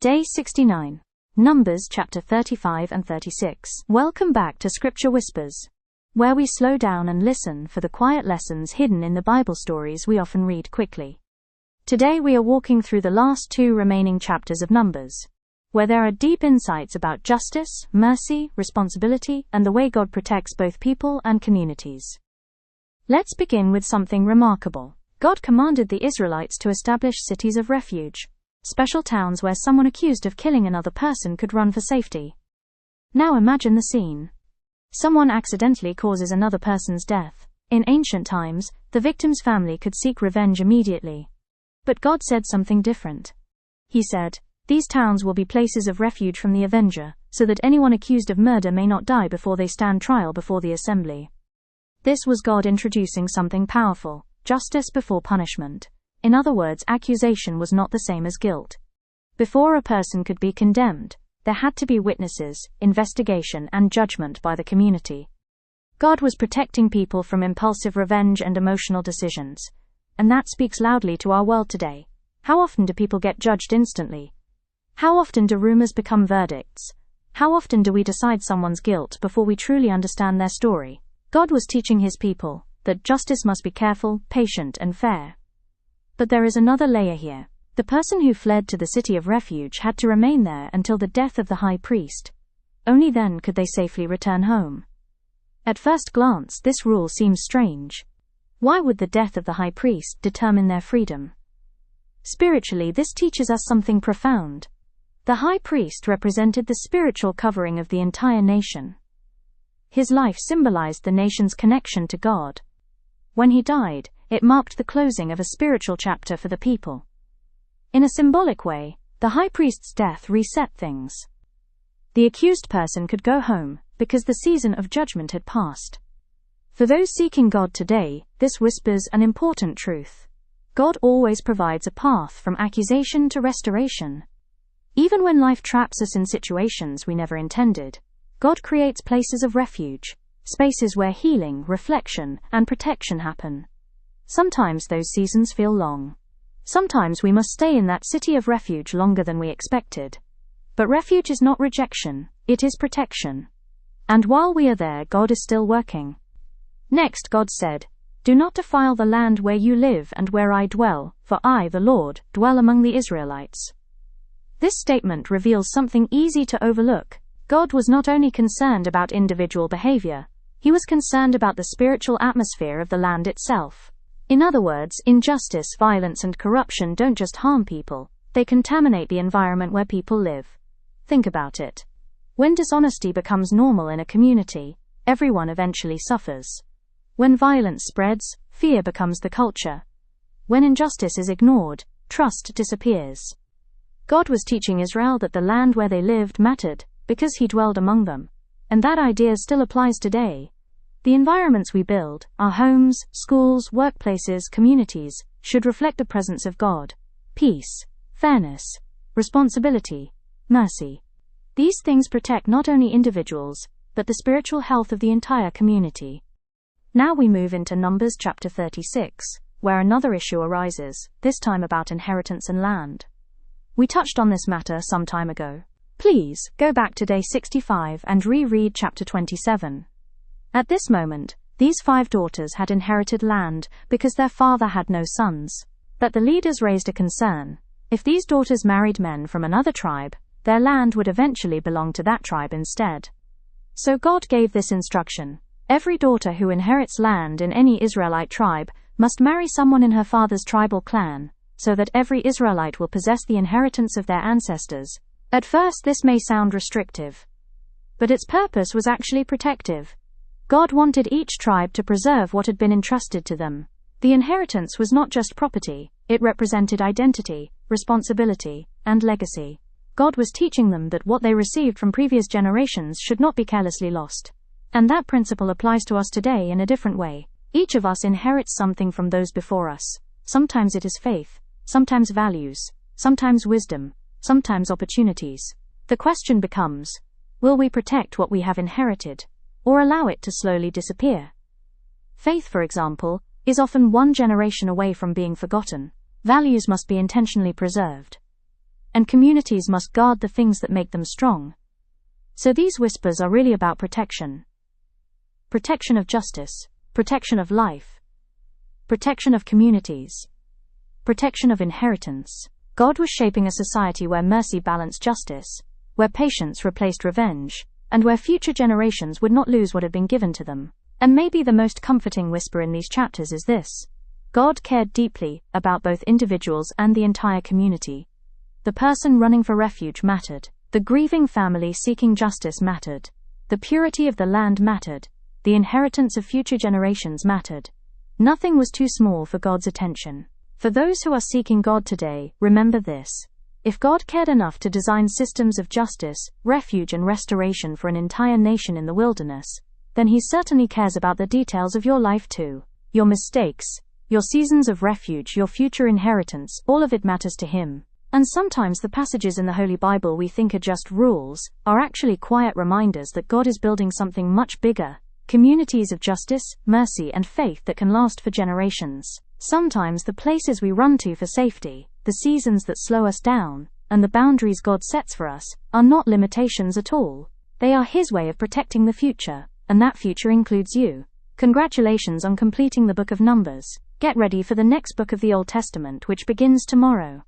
Day 69. Numbers chapter 35 and 36. Welcome back to Scripture Whispers, where we slow down and listen for the quiet lessons hidden in the Bible stories we often read quickly. Today we are walking through the last two remaining chapters of Numbers, where there are deep insights about justice, mercy, responsibility, and the way God protects both people and communities. Let's begin with something remarkable. God commanded the Israelites to establish cities of refuge, special towns where someone accused of killing another person could run for safety. Now imagine the scene. Someone accidentally causes another person's death. In ancient times, the victim's family could seek revenge immediately. But God said something different. He said, "These towns will be places of refuge from the avenger, so that anyone accused of murder may not die before they stand trial before the assembly." This was God introducing something powerful: justice before punishment. In other words, accusation was not the same as guilt. Before a person could be condemned, there had to be witnesses, investigation, and judgment by the community. God was protecting people from impulsive revenge and emotional decisions. And that speaks loudly to our world today. How often do people get judged instantly? How often do rumors become verdicts? How often do we decide someone's guilt before we truly understand their story? God was teaching His people that justice must be careful, patient, and fair. But there is another layer here. The person who fled to the city of refuge had to remain there until the death of the high priest. Only then could they safely return home. At first glance, this rule seems strange. Why would the death of the high priest determine their freedom? Spiritually, this teaches us something profound. The high priest represented the spiritual covering of the entire nation. His life symbolized the nation's connection to God. When he died, it marked the closing of a spiritual chapter for the people. In a symbolic way, the high priest's death reset things. The accused person could go home, because the season of judgment had passed. For those seeking God today, this whispers an important truth. God always provides a path from accusation to restoration. Even when life traps us in situations we never intended, God creates places of refuge, spaces where healing, reflection, and protection happen. Sometimes those seasons feel long. Sometimes we must stay in that city of refuge longer than we expected. But refuge is not rejection, it is protection. And while we are there, God is still working. Next, God said, "Do not defile the land where you live and where I dwell, for I, the Lord, dwell among the Israelites." This statement reveals something easy to overlook. God was not only concerned about individual behavior, He was concerned about the spiritual atmosphere of the land itself. In other words, injustice, violence, and corruption don't just harm people, they contaminate the environment where people live. Think about it. When dishonesty becomes normal in a community, everyone eventually suffers. When violence spreads, fear becomes the culture. When injustice is ignored, trust disappears. God was teaching Israel that the land where they lived mattered, because He dwelled among them. And that idea still applies today. The environments we build, our homes, schools, workplaces, communities, should reflect the presence of God. Peace, fairness, responsibility, mercy. These things protect not only individuals, but the spiritual health of the entire community. Now we move into Numbers chapter 36, where another issue arises, this time about inheritance and land. We touched on this matter some time ago. Please, go back to day 65 and reread chapter 27. At this moment, these 5 daughters had inherited land because their father had no sons. But the leaders raised a concern. If these daughters married men from another tribe, their land would eventually belong to that tribe instead. So God gave this instruction: every daughter who inherits land in any Israelite tribe must marry someone in her father's tribal clan, so that every Israelite will possess the inheritance of their ancestors. At first this may sound restrictive, but its purpose was actually protective. God wanted each tribe to preserve what had been entrusted to them. The inheritance was not just property, it represented identity, responsibility, and legacy. God was teaching them that what they received from previous generations should not be carelessly lost. And that principle applies to us today in a different way. Each of us inherits something from those before us. Sometimes it is faith, sometimes values, sometimes wisdom, sometimes opportunities. The question becomes, will we protect what we have inherited, or allow it to slowly disappear? Faith, for example, is often one generation away from being forgotten. Values must be intentionally preserved. and communities must guard the things that make them strong. So these whispers are really about protection. Protection of justice, protection of life, protection of communities, protection of inheritance. God was shaping a society where mercy balanced justice, where patience replaced revenge, and where future generations would not lose what had been given to them. And maybe the most comforting whisper in these chapters is this: God cared deeply about both individuals and the entire community. The person running for refuge mattered. The grieving family seeking justice mattered. The purity of the land mattered. The inheritance of future generations mattered. Nothing was too small for God's attention. For those who are seeking God today, remember this: if God cared enough to design systems of justice, refuge and restoration for an entire nation in the wilderness, then He certainly cares about the details of your life too. Your mistakes, your seasons of refuge, your future inheritance, all of it matters to Him. And sometimes the passages in the Holy Bible we think are just rules are actually quiet reminders that God is building something much bigger, communities of justice, mercy and faith that can last for generations. Sometimes the places we run to for safety, the seasons that slow us down, and the boundaries God sets for us, are not limitations at all. They are His way of protecting the future, and that future includes you. Congratulations on completing the book of Numbers. Get ready for the next book of the Old Testament, which begins tomorrow.